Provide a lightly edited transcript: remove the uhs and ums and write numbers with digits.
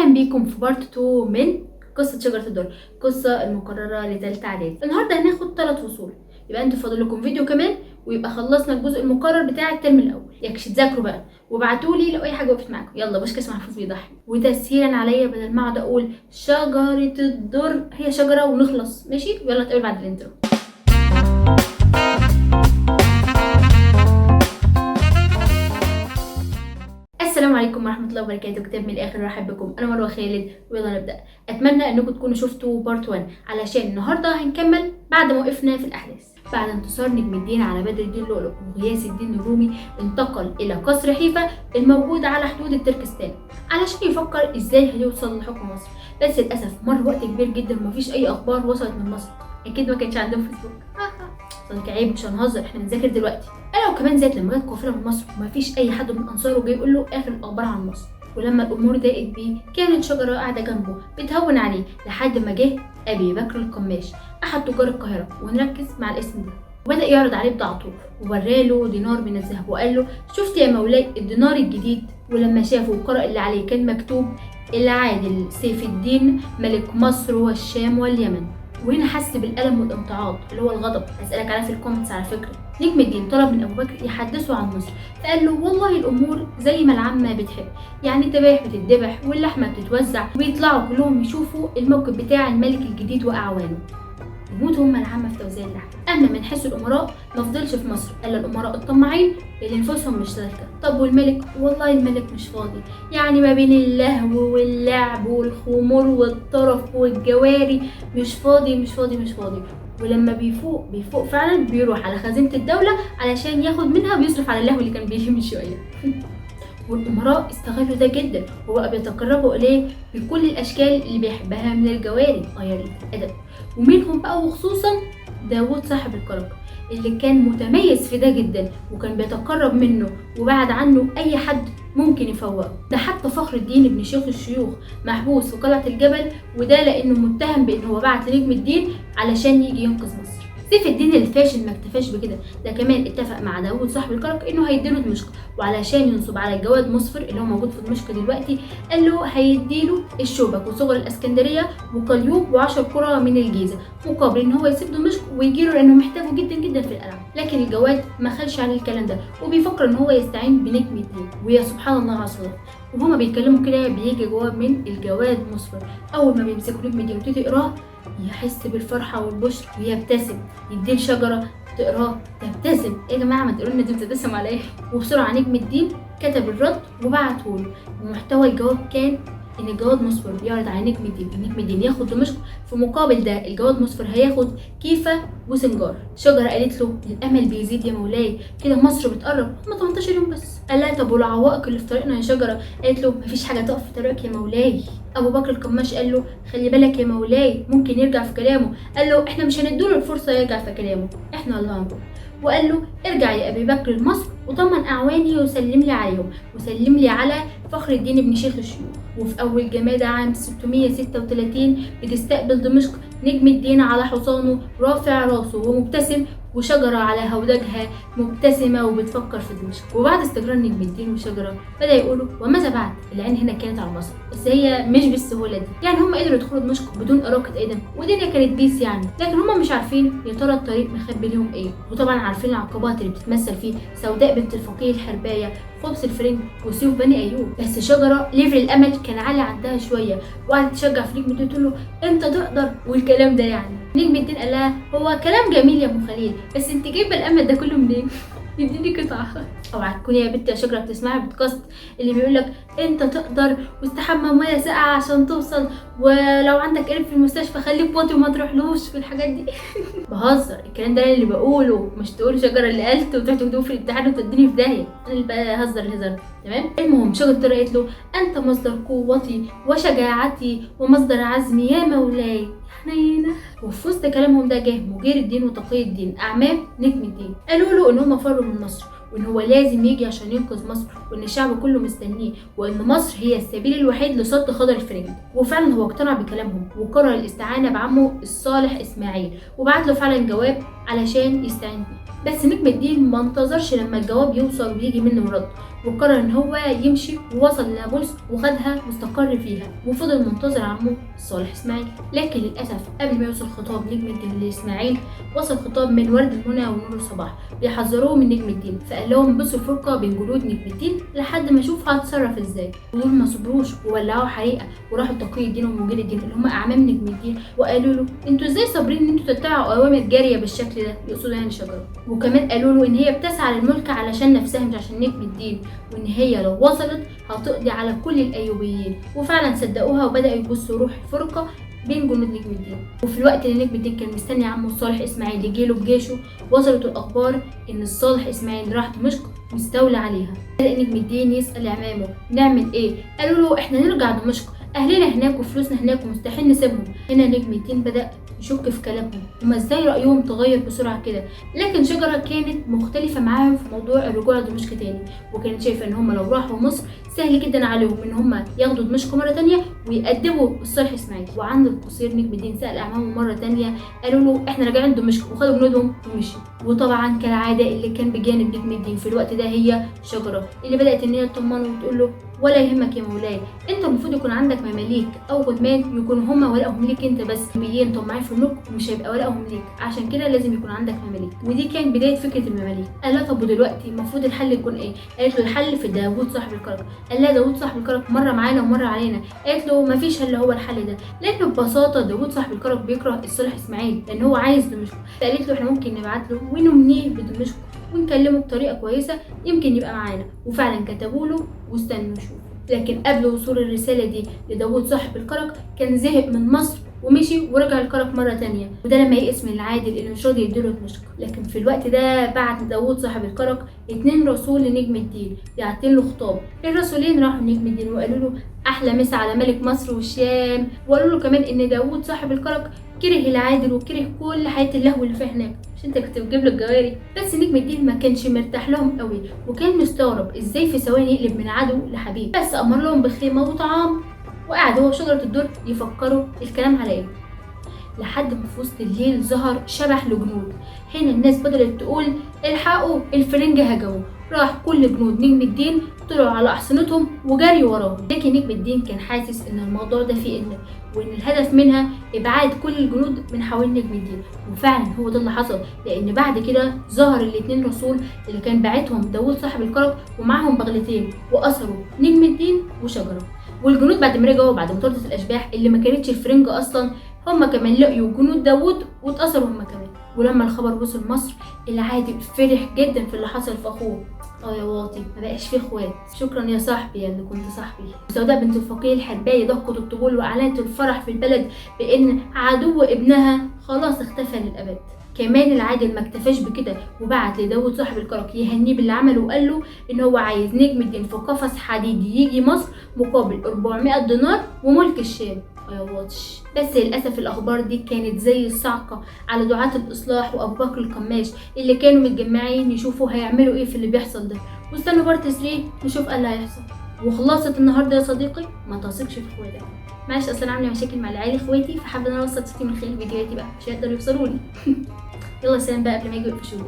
اهلا بيكم في بارت 2 من قصه شجره الدر، القصه المقرره لثالثه اعدادي. النهارده هناخد 3 فصول، يبقى انتوا فاضل لكم فيديو كمان ويبقى خلصنا الجزء المقرر بتاع الترم الاول. يكش تذاكروا بقى وابعتوا لي لو اي حاجه وقفت معاكم. يلا بوشكاس محفوظ بيضحك. وتسهيلا عليا بدل ما اقعد اقول شجره الدر، هي شجره ونخلص. ماشي، يلا نتقابل بعد الانترو. السلام عليكم ورحمه الله وبركاته. كتاب من الاخر، رحب بكم. انا مروه خالد ويلا نبدا. اتمنى انكم تكونوا شفتوا بارت 1 علشان النهارده هنكمل بعد ما وقفنا في الاحداث. بعد انتصار نجم الدين على بدر الدين لؤلؤ وغياث الدين الرومي، انتقل الى قصر حيفا الموجود على حدود التركستان علشان يفكر ازاي هيوصل لحكم مصر. بس للاسف مر وقت كبير جدا ومفيش اي اخبار وصلت من مصر. اكيد ما كانش عندهم فيسبوك. صدق عيب، مش هنهزر، احنا بنذاكر دلوقتي. انا وكمان زاد لما جت قافله من مصر ومفيش اي حد من انصاره جاي يقول له اخر الاخبار عن مصر. ولما الامور ضاقت بيه كانت شجره قاعده جنبه بتهون عليه لحد ما جه ابي بكر القماش احد تجار القاهره. ونركز مع الاسم ده. وبدا يعرض عليه بضاعته ووراله دينار من الذهب وقال له شفت يا مولاي الدينار الجديد؟ ولما شافه وقرأ اللي عليه كان مكتوب العادل سيف الدين ملك مصر والشام واليمن. وهنا حس بالألم والامتعاض اللي هو الغضب. هسألك عليه في الكومنتس على فكرة. نجم الدين طلب من أبو بكر يحدثه عن مصر، فقال له والله الأمور زي ما العامة بتحب، يعني الذبائح بتتذبح واللحمة بتتوزع وبيطلعوا كلهم يشوفوا الموكب بتاع الملك الجديد وأعوانه. يموتوا هم العامة في توزيع اللحم. أما من حيث الأمراء ما فضلش في مصر إلا الأمراء الطماعين اللي نفوسهم مش سالكة. طب والملك؟ والله الملك مش فاضي، يعني ما بين اللهو واللعب والخمور والطرف والجواري مش فاضي. ولما بيفوق فعلا بيروح على خزينة الدولة علشان ياخد منها ويصرف على اللهو اللي كان بيجي من شوية. والأمراء استغلوا ده جدا وبقى بيتقربوا إليه بكل الأشكال اللي بيحبها من الجواري غير الأدب. ومنهم بقى وخصوصا داود صاحب الكرك اللي كان متميز في ده جدا وكان بيتقرب منه وبعد عنه أي حد ممكن يفوقه. ده حتى فخر الدين ابن شيخ الشيوخ محبوس في قلعة الجبل، وده لأنه متهم بأنه هو بعت لنجم الدين علشان يجي ينقذ مصر. سيف الدين الفاشل ما اكتفاش بكده، ده كمان اتفق مع داود صاحب الكرك انه هيديله دمشق، وعلشان ينصب على الجواد مصفر اللي هو موجود في دمشق دلوقتي قال له هيديله الشوبك وصغر الاسكندريه وقليوب و10 قرى من الجيزه مقابل ان هو يسيب دمشق ويجيله لانه محتاجه جدا جدا في القلعه. لكن الجواد ما خلش على الكلام ده وبيفكر ان هو يستعين بنجم الدين. ويا سبحان الله على الصدف، وهما بيتكلموا كده بيجي جواب من الجواد مصفر. اول ما بيمسكوا نجم الدين وتيجي تقراه يحس بالفرحه والبشر ويبتسم. يديه شجره تقراه تبتسم. ايه يا جماعه ما تقولوا لنا دي بتبتسم على ايه؟ وبسرعه نجم الدين كتب الرد وبعته له. ومحتوى الجواب كان ان الجواد مصفر بيعرض على نجم الدين ان نجم الدين ياخد دمشق، في مقابل ده الجواد مصفر هياخد كيفه وسنجار. شجره قالت له الامل بيزيد يا مولاي، كده مصر بتقرب، هم 18 يوم بس. قال لها طب والعوائق اللي في طريقنا يا شجره؟ قالت له مفيش حاجه تقف في طريقك يا مولاي. ابو بكر القماش قال له خلي بالك يا مولاي ممكن يرجع في كلامه. قال له احنا مش هنديله الفرصه يرجع في كلامه، احنا اللي هنروح. وقال له ارجع يا ابي بكر لمصر وطمن اعواني وسلم لي عليهم وسلم لي على فخر الدين ابن شيخ الشيوخ. وفي اول جمادى عام 636 بتستقبل دمشق نجم الدين على حصانه رافع راسه ومبتسم، وشجرة على هودجها مبتسمة وبتفكر في دمشق. وبعد استقرار نجم الدين وشجرة بدأ يقولوا وماذا بعد؟ العين هنا كانت على مصر، بس هي مش بالسهولة دي. يعني هم قدروا يدخلوا دمشق بدون إراقة أيدم والدنيا كانت بيس يعني، لكن هم مش عارفين يا ترى الطريق مخبي لهم إيه. وطبعا عارفين العقبات اللي بتتمثل فيه سوداء بنت الفقيه الحرباية، خبز الفرنج وسيوف بني أيوب. بس شجرة ليفل الأمل كان عالي عندها شوية وقعدت تشجع في نجم الدين تقول له أنت تقدر والكلام ده. يعني نجم الدين قال لها هو كلام جميل يا ام خليل، بس انت جايبه الامل ده كله منين؟ اديني قطعه. اوعى تكوني يا بنت يا شجره بتسمعي بودكاست اللي بيقول لك انت تقدر واستحمى ميه ساقعه عشان توصل، ولو عندك قرب في المستشفى خليك واطي وما تروحلوش في الحاجات دي. بهزر، الكلام ده اللي بقوله، مش تقول شجره اللي قالت وتروح تكتبه في الامتحان وتديني في داهيه. انا اللي بهزر الهزار تمام. المهم شجره قالت له انت مصدر قوتي وشجاعتي ومصدر عزمي يا مولاي حنينه. وفي وسط كلامهم ده جه مجير الدين وتقي الدين اعمام نجم الدين قالوا له ان هم فروا من مصر وان هو لازم يجي عشان ينقذ مصر وان الشعب كله مستنيه وان مصر هي السبيل الوحيد لصد خضر الفرنج. وفعلا هو اقتنع بكلامهم وقرر الاستعانه بعمه الصالح اسماعيل وبعت له فعلا جواب علشان يستعين بيه. بس نجم الدين ما انتظرش لما الجواب يوصل ويجي منه رد، وقرر ان هو يمشي، ووصل لنابلس وخدها واستقر فيها، وفضل منتظر عمه صالح اسماعيل. لكن للاسف قبل ما يوصل خطاب نجم الدين لاسماعيل، وصل خطاب من ورد المنى ونور الصباح بيحذروه من نجم الدين، فقال لهم بصوا الفرقه بين جنود نجم الدين لحد ما اشوف هتصرف ازاي. ودول ما صبروش وولعوا حريقه، وراحوا تقي الدين ومجيد الدين اللي هم اعمام نجم الدين، وقالوا له انتوا ازاي صابرين ان انتوا تتبعوا اوامر جاريه بالشكل ده، يقصدوا يعني شجره. وكمان قالوا له ان هي بتسعى للملك علشان نفسها مش عشان نجم الدين، وان هي لو وصلت هتقضي على كل الايوبيين. وفعلا صدقوها وبداوا يبصوا روح الفرقه بين جنود نجم الدين. وفي الوقت اللي نجم الدين كان مستني عمه صالح اسماعيل يجيله بجيشه، وصلت الاخبار ان صالح اسماعيل راح دمشق واستولى عليها. بدأ نجم الدين يسأل عمامه نعمل ايه؟ قالوا له احنا نرجع دمشق، اهلنا هناك وفلوسنا هناك ومستحيل نسيبهم. هنا نجم الدين بدأ يشك في كلامهم، هما ازاي رأيهم تغير بسرعة كده. لكن شجرة كانت مختلفة معاهم في موضوع الرجوع دمشق تاني، وكانت شايفة ان هما لو راحوا مصر سهل جدا عليهم ان هما ياخدوا دمشق مرة تانية ويقدموا الصالح اسماعيل. وعند القصير نجم الدين سأل اعمامه مرة تانية، قالوا له احنا راجعين دمشق، وخدوا جنودهم ومشي. وطبعا كالعادة اللي كان بجانب نجم الدين في الوقت ده هي شجرة، اللي بدأت ان هي تطمنه وتقول له ولا يهمك يا مولاي، انت المفروض يكون عندك مماليك او غدمان يكونوا هما ولائهم ليك انت بس. النبيين طماعين في الملك ومش هيبقى ولائهم ليك، عشان كده لازم يكون عندك مماليك. ودي كان بدايه فكره المماليك. قال لها طب ودلوقتي المفروض الحل يكون ايه؟ قالت له الحل في داوود صاحب الكرك. قال لها داوود صاحب الكرك مره معانا ومره علينا. قالت له مفيش الا هو الحل ده. لكن ببساطه داوود صاحب الكرك بيكره الصالح اسماعيل لان هو عايز دمشق. فقالت له احنا ممكن نبعت له ونمنيه بدمشق ونكلمه بطريقه كويسه يمكن يبقى معانا. وفعلا كتبوا له واستنوا يشوفوا. لكن قبل وصول الرسالة دي لداوود صاحب الكرك كان زهق من مصر ومشي ورجع الكرك مرة تانية، وده لما يئس من العادل اللي مش راضي يديله دمشق. لكن في الوقت ده بعت داوود صاحب الكرك 2 رسول لنجم الدين بعتين له خطاب. الرسولين راحوا لنجم الدين وقالوا له احلى مسا على ملك مصر والشام، وقالوا له كمان ان داوود صاحب الكرك كره العادل وكره كل حياة اللهو اللي فيها هناك. مش انت كنت بتجيب له الجواري؟ بس نجم الدين ما كانش مرتاح لهم قوي، وكان مستغرب ازاي في ثواني يقلب من عدو لحبيب. بس امر لهم بخيمه وطعام، وقعد هو وشجره الدر يفكروا الكلام على ايه، لحد ما في وسط الليل ظهر شبح لجنود. هنا الناس بدأت تقول الحقوا الفرنجة هجموا. راح كل جنود نجم الدين طلعوا على أحصنتهم وجري وراهم. لكن نجم الدين كان حاسس ان الموضوع ده فيه إنه وان الهدف منها ابعاد كل الجنود من حوالين نجم الدين. وفعلا هو ده اللي حصل، لان بعد كده ظهر ال2 رسول اللي كان باعتهم داوود صاحب الكرك ومعاهم بغلتين، وأسروا نجم الدين وشجرة. والجنود بعد ما رجعوا بعد مطاردة الأشباح اللي ما كانتش الفرنجة أصلا، هما كمان لقيوا جنود داوود واتأثروا هما كمان. ولما الخبر وصل مصر العادل فرح جدا في اللي حصل في اخوه. يا واطي ما بقاش فيه اخوات. شكرا يا صاحبي يا اللي كنت صاحبي. سوداء بنت الفقيه الحرباية ضخت الطبول واعلنت الفرح في البلد بان عدو ابنها خلاص اختفى للابد. كمان العادل ما اكتفاش بكده، وبعت لداوود صاحب الكرك يهنيه باللي عمله، وقال له ان هو عايز نجم الدين في قفص حديدي يجي مصر مقابل 400 دينار وملك الشام. يا واطش. بس للاسف الاخبار دي كانت زي الصعقه على دعاة الاصلاح وابو بكر القماش اللي كانوا متجمعين يشوفوا هيعملوا ايه في اللي بيحصل ده. واستنوا بارت 3 نشوف ايه اللي هيحصل. وخلاصة النهارده يا صديقي، ما تثقش في اخواتك. معلش اصلا عامله مشاكل مع العيال اخواتي، فحابه ان انا اوصل صوتي من خلال فيديوهاتي بقى مش هيقدروا يوصلوا لي. يلا سلام بقى قبل ما يجوا يقفشوني.